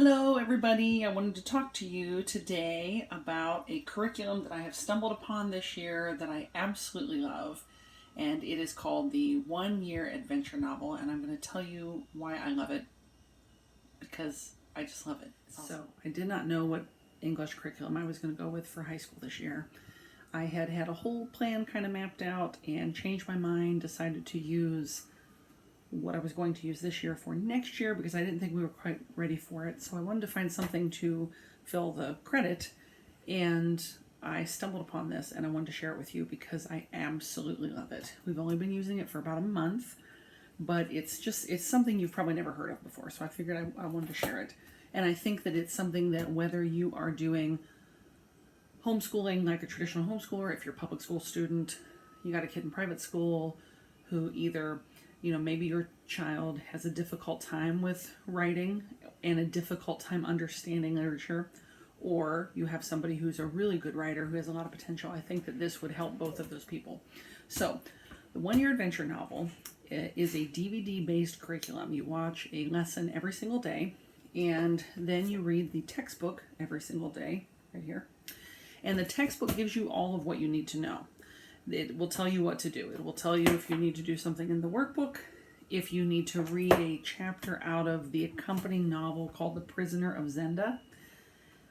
Hello, everybody. I wanted to talk to you today about a curriculum that I have stumbled upon this year that I absolutely love, and it is called the One Year Adventure Novel. And I'm going to tell you why I love it because I just love it. So, I did not know what English curriculum I was going to go with for high school this year. I had a whole plan kind of mapped out and changed my mind, decided to use what I was going to use this year for next year because I didn't think we were quite ready for it. So I wanted to find something to fill the credit, and I stumbled upon this and I wanted to share it with you because I absolutely love it. We've only been using it for about a month, but it's something you've probably never heard of before. So I figured I wanted to share it. And I think that it's something that whether you are doing homeschooling like a traditional homeschooler, if you're a public school student, you got a kid in private school who either maybe your child has a difficult time with writing and a difficult time understanding literature, or you have somebody who's a really good writer who has a lot of potential. I think that this would help both of those people. So, the One Year Adventure Novel is a DVD-based curriculum. You watch a lesson every single day, and then you read the textbook every single day, right here. And the textbook gives you all of what you need to know. It will tell you what to do. It will tell you if you need to do something in the workbook, if you need to read a chapter out of the accompanying novel called The Prisoner of Zenda.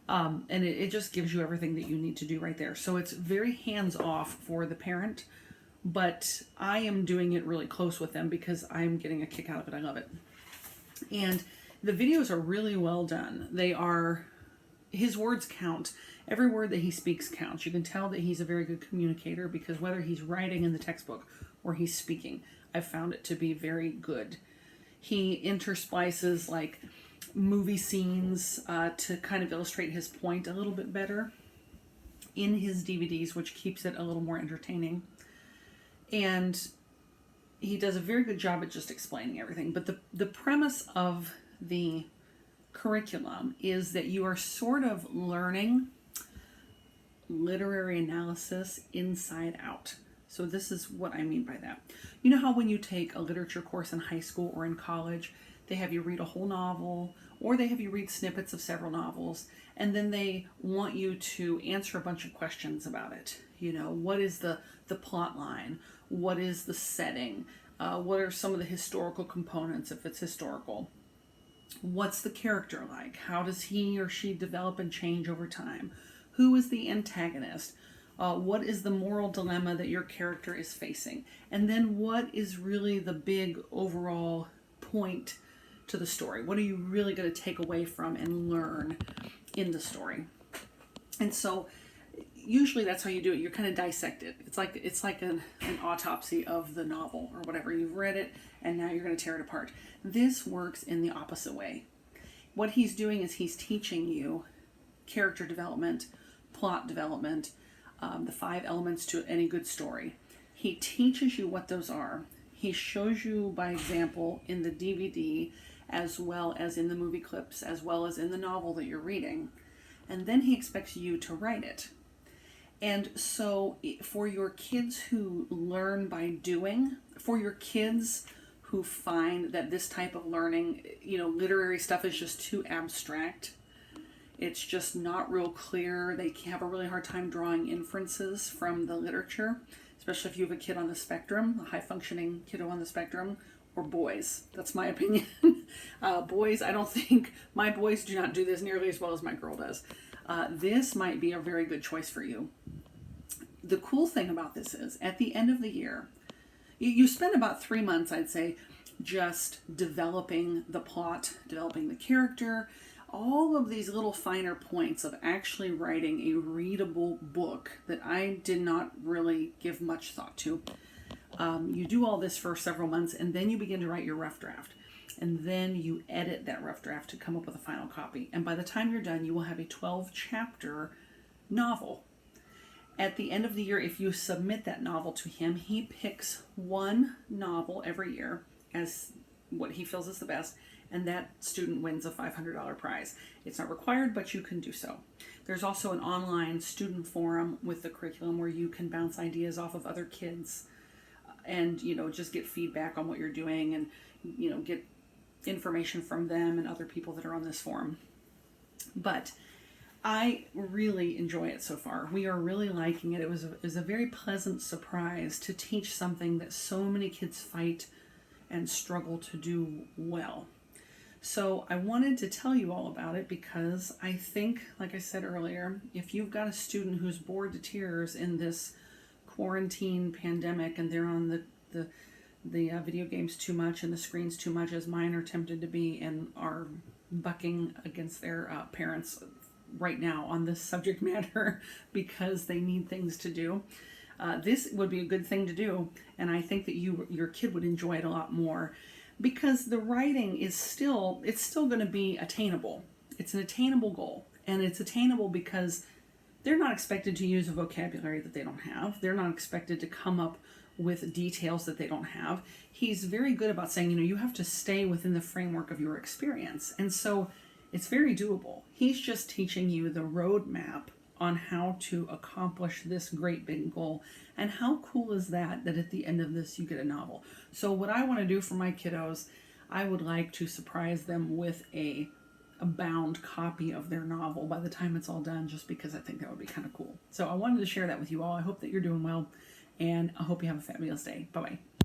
And it just gives you everything that you need to do right there. So it's very hands-off for the parent, but I am doing it really close with them because I'm getting a kick out of it. I love it. And the videos are really well done. His words count. Every word that he speaks counts. You can tell that he's a very good communicator because whether he's writing in the textbook or he's speaking, I've found it to be very good. He intersplices like movie scenes to kind of illustrate his point a little bit better in his DVDs, which keeps it a little more entertaining. And he does a very good job at just explaining everything. But the premise of the curriculum is that you are sort of learning literary analysis inside out. So this is what I mean by that. You know how when you take a literature course in high school or in college, they have you read a whole novel or they have you read snippets of several novels, and then they want you to answer a bunch of questions about it. What is the plot line? What is the setting? What are some of the historical components if it's historical? What's the character like? How does he or she develop and change over time? Who is the antagonist? What is the moral dilemma that your character is facing? And then what is really the big overall point to the story? What are you really going to take away from and learn in the story? And so usually that's how you do it. You kind of dissect it. It's like an autopsy of the novel or whatever. You've read it and now you're going to tear it apart. This works in the opposite way. What he's doing is he's teaching you character development, plot development, the 5 elements to any good story. He teaches you what those are. He shows you by example in the DVD as well as in the movie clips, as well as in the novel that you're reading. And then he expects you to write it. And so for your kids who learn by doing, for your kids who find that this type of learning, literary stuff is just too abstract, it's just not real clear, they have a really hard time drawing inferences from the literature, especially if you have a kid on the spectrum, a high-functioning kiddo on the spectrum, or boys. That's my opinion. Boys, I don't think, my boys do not do this nearly as well as my girl does. This might be a very good choice for you. The cool thing about this is, at the end of the year, you spend about 3 months, I'd say, just developing the plot, developing the character, all of these little finer points of actually writing a readable book that I did not really give much thought to. You do all this for several months, and then you begin to write your rough draft. And then you edit that rough draft to come up with a final copy. And by the time you're done, you will have a 12-chapter novel. At the end of the year, if you submit that novel to him, he picks one novel every year as what he feels is the best, and that student wins a $500 prize. It's not required, but you can do so. There's also an online student forum with the curriculum where you can bounce ideas off of other kids and, just get feedback on what you're doing and, get information from them and other people that are on this forum. But I really enjoy it so far. We are really liking it. It was a very pleasant surprise to teach something that so many kids fight and struggle to do well. So I wanted to tell you all about it because I think, like I said earlier, if you've got a student who's bored to tears in this quarantine pandemic and they're on the video games too much and the screens too much, as mine are tempted to be, and are bucking against their parents right now on this subject matter because they need things to do. This would be a good thing to do, and I think that your kid would enjoy it a lot more because the writing is still going to be attainable. It's an attainable goal, and it's attainable because they're not expected to use a vocabulary that they don't have. They're not expected to come up with details that they don't have. He's very good about saying, you have to stay within the framework of your experience. And so it's very doable. He's just teaching you the roadmap on how to accomplish this great big goal. And how cool is that at the end of this you get a novel? So what I want to do for my kiddos, I would like to surprise them with a bound copy of their novel by the time it's all done, just because I think that would be kind of cool. So I wanted to share that with you all. I hope that you're doing well, and I hope you have a fabulous day. Bye-bye.